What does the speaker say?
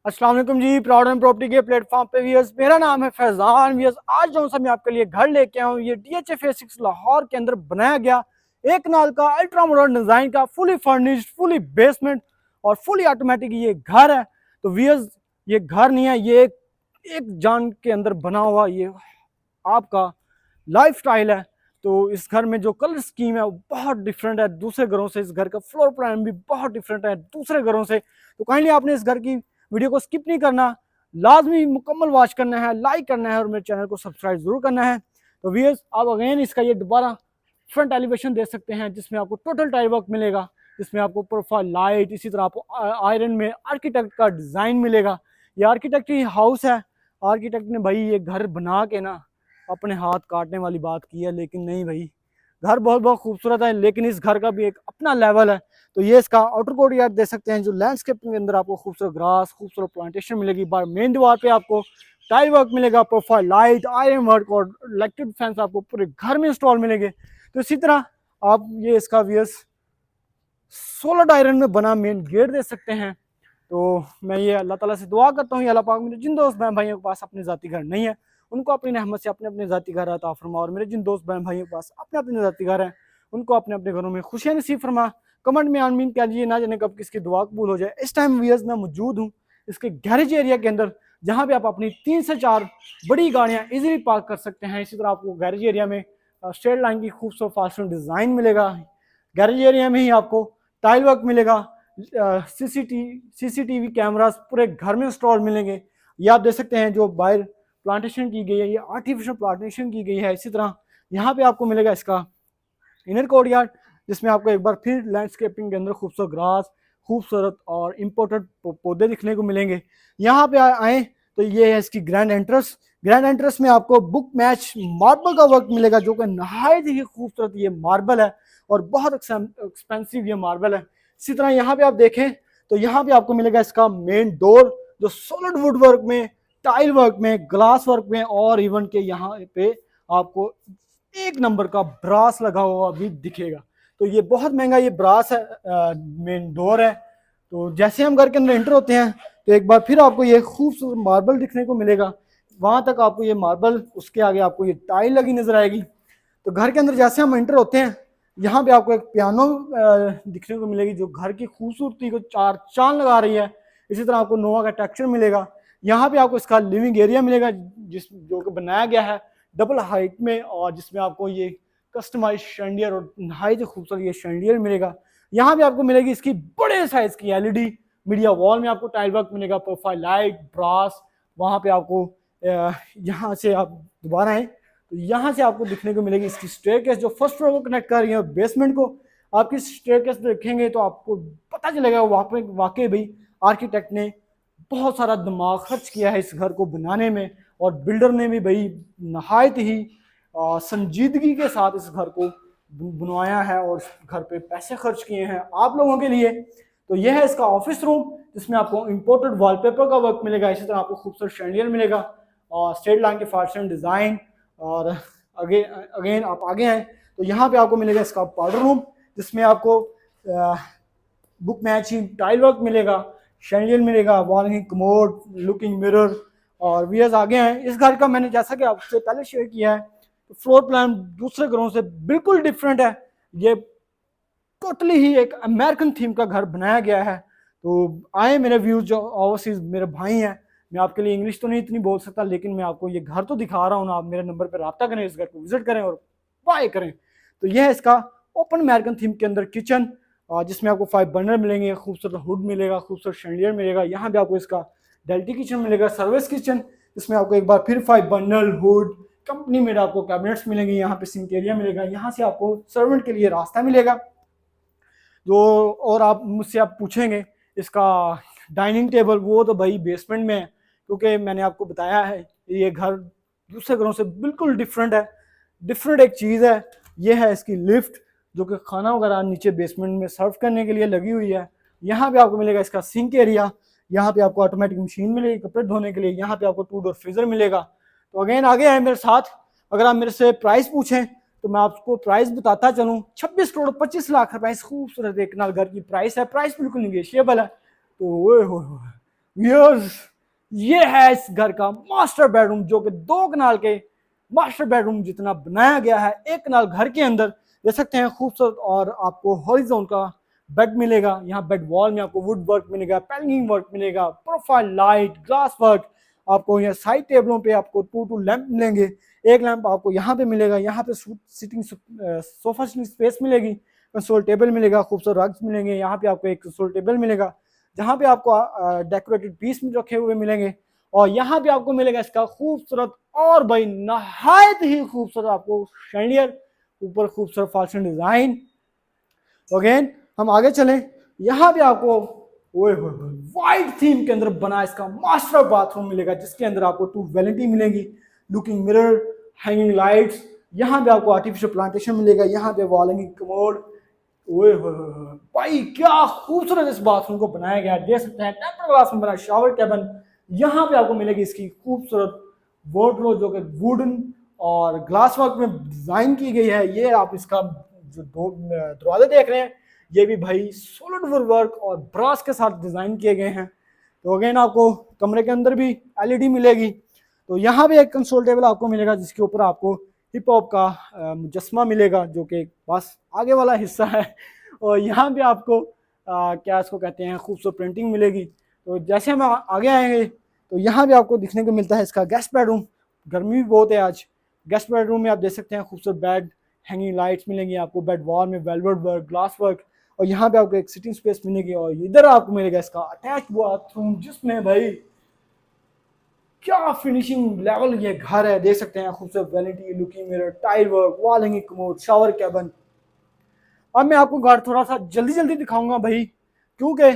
अस्सलाम वालेकुम जी। Proud and property के प्लेटफॉर्म पे व्यूअर्स, मेरा नाम है फैजान। व्यूअर्स, आज जो सा मैं आपके लिए घर लेके आया हूँ, ये DHA फेज 6 लाहौर के अंदर बनाया गया एक नाल का अल्ट्रा मॉडर्न डिजाइन का फुली फर्निश्ड, फुली बेसमेंट और फुली ऑटोमेटिक ये घर है। तो व्यूअर्स, ये घर नहीं है, ये एक जान के अंदर बना हुआ ये आपका लाइफ स्टाइल है। तो इस घर में जो कलर स्कीम है वो बहुत डिफरेंट है दूसरे घरों से। इस घर का फ्लोर प्लान भी बहुत डिफरेंट है दूसरे घरों से। तो काइंडली आपने इस घर की वीडियो को स्किप नहीं करना, लाजमी मुकम्मल वॉच करना है, लाइक करना है और मेरे चैनल को सब्सक्राइब जरूर करना है। तो व्यूअर्स, आप अगेन इसका ये दोबारा फ्रंट एलिवेशन दे सकते हैं, जिसमें आपको टोटल टाइल वर्क मिलेगा, जिसमें आपको प्रोफाइल लाइट, इसी तरह आपको आयरन में आर्किटेक्ट का डिज़ाइन मिलेगा। ये आर्किटेक्ट ही हाउस है। आर्किटेक्ट ने भाई ये घर बना के ना अपने हाथ काटने वाली बात की है, लेकिन नहीं भाई, घर बहुत बहुत खूबसूरत है, लेकिन इस घर का भी एक अपना लेवल है। तो ये इसका आउटर कोर्टयार्ड दे सकते हैं, जो लैंडस्केपिंग के अंदर आपको खूबसूरत ग्रास, खूबसूरत प्लांटेशन मिलेगी। बाहर मेन दीवार पे आपको टाइल वर्क मिलेगा, प्रोफाइल लाइट, आयरन वर्क और इलेक्ट्रिक फैंस आपको पूरे घर में इंस्टॉल मिलेंगे। तो इसी तरह आप ये इसका व्यूअर्स सोलर आयरन में बना मेन गेट दे सकते हैं। तो मैं ये अल्लाह ताला से दुआ करता हूँ, अल्लाह पाक मेरे जिन दोस्त बहन भाइयों के पास अपने ज़ाती घर नहीं है, उनको अपनी रहमत से अपने अपने ज़ाती घर अता फरमा, और मेरे जिन दोस्त बहन भाइयों के पास अपने अपने ज़ाती घर हैं, उनको अपने अपने घरों में खुशियाँ नसीब फरमा। कमेंट में आमीन कीजिए, ना जाने कब किसकी दुआ कबूल हो जाए। इस टाइम व्यूअर्स मैं मौजूद हूँ इसके गैरेज एरिया के अंदर, जहाँ पे आप अपनी 3 से 4 बड़ी गाड़ियाँ इजीली पार्क कर सकते हैं। इसी तरह आपको गैरेज एरिया में स्ट्रेट लाइन की खूबसूरत फास्टन डिज़ाइन मिलेगा। गैरेज एरिया में ही आपको टाइल वर्क मिलेगा, सीसीटीवी कैमरास पूरे घर में इंस्टॉल मिलेंगे। ये आप देख सकते हैं जो बाहर प्लांटेशन की गई है, ये आर्टिफिशियल प्लांटेशन की गई है। इसी तरह यहाँ पे आपको मिलेगा इसका इनर कोर्टयार्ड, जिसमें आपको एक बार फिर लैंडस्केपिंग के अंदर खूबसूरत ग्रास, खूबसूरत और इम्पोर्टेंट पौधे दिखने को मिलेंगे। यहाँ पे आए तो ये है इसकी ग्रैंड एंट्रेंस। ग्रैंड एंट्रेंस में आपको बुक मैच मार्बल का वर्क मिलेगा, जो कि नहायत ही खूबसूरत ये मार्बल है और बहुत एक्सपेंसिव ये मार्बल है। इसी तरह यहाँ पे आप देखें तो यहाँ पे आपको मिलेगा इसका मेन डोर, जो सॉलिड वुड वर्क में, टाइल वर्क में, ग्लास वर्क में और इवन के यहाँ पे आपको एक नंबर का ब्रास लगा हुआ भी दिखेगा। तो ये बहुत महंगा ये ब्रास है, मेन डोर है। तो जैसे हम घर के अंदर एंटर होते हैं तो एक बार फिर आपको ये खूबसूरत मार्बल दिखने को मिलेगा। वहां तक आपको ये मार्बल, उसके आगे आपको ये टाइल लगी नजर आएगी। तो घर के अंदर जैसे हम एंटर होते हैं, यहाँ पे आपको एक पियानो दिखने को मिलेगी, जो घर की खूबसूरती को चार चांद लगा रही है। इसी तरह आपको नोवा का टेक्सचर मिलेगा। यहाँ पे आपको इसका लिविंग एरिया मिलेगा, जो कि बनाया गया है डबल हाइट में, और जिसमें आपको ये कस्टमाइज शैंडियर और नहायत खूबसूरत ये शैंडियर मिलेगा। यहाँ पे आपको मिलेगी इसकी बड़े साइज की LED मीडिया वॉल में आपको टाइल वर्क मिलेगा, प्रोफाइल लाइट, ब्रास। वहाँ पे आपको यहाँ से आप दोबारा आए तो यहाँ से आपको दिखने को मिलेगी इसकी स्टेयरकेस, जो फर्स्ट फ्लोर को कनेक्ट कर रही है बेसमेंट को। आपकी स्टेयरकेस देखेंगे तो आपको पता चलेगा वाकई भाई आर्किटेक्ट ने बहुत सारा दिमाग खर्च किया है इस घर को बनाने में, और बिल्डर ने भी भाई नहायत ही संजीदगी के साथ इस घर को बनवाया है और इस घर पे पैसे खर्च किए हैं आप लोगों के लिए। तो यह है इसका ऑफिस रूम, जिसमें आपको इंपोर्टेड वॉलपेपर का वर्क मिलेगा। इसी तरह आपको खूबसूरत शैंडियर मिलेगा और स्ट्रेट लाइन के फार्सन डिज़ाइन। और अगेन आप आगे आए तो यहाँ पे आपको मिलेगा इसका पाउडर रूम, जिसमें आपको बुक मैचिंग टाइल वर्क मिलेगा, शैंडियर मिलेगा, वॉलिंग कमोड, लुकिंग मिरर। और व्यूअर्स आगे हैं, इस घर का मैंने जैसा कि आपसे पहले शेयर किया है, तो फ्लोर प्लान दूसरे घरों से बिल्कुल डिफरेंट है। ये टोटली ही एक अमेरिकन थीम का घर बनाया गया है। तो आए मेरे व्यूज जो ओवरसीज मेरे भाई हैं, मैं आपके लिए इंग्लिश तो नहीं इतनी बोल सकता, लेकिन मैं आपको ये घर तो दिखा रहा हूँ ना। आप मेरे नंबर पर रब्ता करें, इस घर को विजिट करें और बाय करें। तो यह है इसका ओपन अमेरिकन थीम के अंदर किचन, जिसमें आपको 5 बर्नर मिलेंगे, खूबसूरत हुड मिलेगा, खूबसूरत शैंडियर मिलेगा। यहाँ पे आपको इसका डेल्टी किचन मिलेगा, सर्विस किचन, जिसमें आपको एक बार फिर 5 बर्नर हुड कंपनी मेड आपको कैबिनेट्स मिलेंगे। यहाँ पे सिंक एरिया मिलेगा, यहाँ से आपको सर्वेंट के लिए रास्ता मिलेगा। जो और आप मुझसे आप पूछेंगे इसका डाइनिंग टेबल, वो तो भाई बेसमेंट में है, क्योंकि मैंने आपको बताया है ये घर दूसरे घरों से बिल्कुल डिफरेंट है। डिफरेंट एक चीज़ है, ये है इसकी लिफ्ट, जो कि खाना वगैरह नीचे बेसमेंट में सर्व करने के लिए लगी हुई है। यहाँ पे आपको मिलेगा इसका सिंक एरिया, यहाँ पे आपको ऑटोमेटिक मशीन मिलेगी कपड़े धोने के लिए, यहाँ पे आपको 2 डोर फ्रीजर मिलेगा। तो अगेन आगे आए मेरे साथ, अगर आप मेरे से प्राइस पूछें तो मैं आपको प्राइस बताता चलूँ, 26 करोड़ 25 लाख रुपए इस खूबसूरत एक नाल घर की प्राइस है। प्राइस बिल्कुल निगेशिएबल है। तो ओए हो व्यूअर्स, ये है इस घर का मास्टर बेडरूम, जो कि 2 कनाल के मास्टर बेडरूम जितना बनाया गया है 1 कनाल घर के अंदर। देख सकते हैं खूबसूरत, और आपको हॉरिजॉन का बेड मिलेगा। यहाँ बेड वॉल में आपको वुड वर्क मिलेगा, पैनलिंग वर्क मिलेगा, प्रोफाइल लाइट, ग्लास वर्क। आपको यहाँ साइड टेबलों पे आपको 2 लैंप मिलेंगे। एक लैंप आपको यहाँ पे मिलेगा, यहाँ पे सिटिंग सोफा सिटिंग स्पेस मिलेगी, कंसोल टेबल मिलेगा, खूबसूरत रग्स मिलेंगे। यहाँ पे आपको एक कंसोल टेबल मिलेगा जहाँ पे आपको डेकोरेटेड पीस रखे हुए मिलेंगे। और यहाँ पे आपको मिलेगा इसका खूबसूरत और भाई नहायत ही खूबसूरत आपको शैंडियर, ऊपर खूबसूरत फॉल्सन डिजाइन। अगेन हम आगे चलें, यहाँ पे आपको ओए वाइट थीम के अंदर बना इसका मास्टर बाथरूम मिलेगा, जिसके अंदर आपको 2 वैनिटी मिलेंगी, लुकिंग मिरर, हैंगिंग लाइट्स। यहाँ पे आपको आर्टिफिशियल प्लांटेशन मिलेगा, यहाँ पे वॉल हैंगिंग कमोड। ओए भाई क्या खूबसूरत इस बाथरूम को बनाया गया, देख सकते हैं टेम्पर्ड ग्लास में बना शावर कैबिन। यहाँ पे आपको मिलेगी इसकी खूबसूरत वार्डरोब, जो कि वुडन और ग्लास वर्क में डिजाइन की गई है। ये आप इसका जो दरवाजे देख रहे हैं, ये भी भाई सॉलिड वुड वर्क और ब्रास के साथ डिजाइन किए गए हैं। तो अगेन आपको कमरे के अंदर भी एलईडी मिलेगी। तो यहाँ भी एक कंसोल टेबल आपको मिलेगा, जिसके ऊपर आपको हिप हॉप का मुजस्मा मिलेगा, जो कि बस आगे वाला हिस्सा है। और यहाँ भी आपको क्या इसको कहते हैं, खूबसूरत प्रिंटिंग मिलेगी। तो जैसे हम आगे आएंगे, तो यहाँ भी आपको दिखने को मिलता है इसका गेस्ट बेडरूम। गर्मी भी बहुत है आज। गेस्ट बेडरूम में आप देख सकते हैं खूबसूरत बेड, हैंगिंग लाइट्स मिलेंगी आपको, बेड वॉल में वेलवेट वर्क, ग्लास वर्क। और यहाँ पे आपको एक सिटिंग स्पेस मिलेगी, और इधर आपको मिलेगा इसका अटैच बाथरूम, जिसमें भाई क्या फिनिशिंग लेवल ये घर है। देख सकते हैं खूबसूरत vanity, looking mirror, tile work, wall hanging commode, shower cabin. अब मैं आपको घर थोड़ा सा जल्दी जल्दी दिखाऊंगा भाई, क्योंकि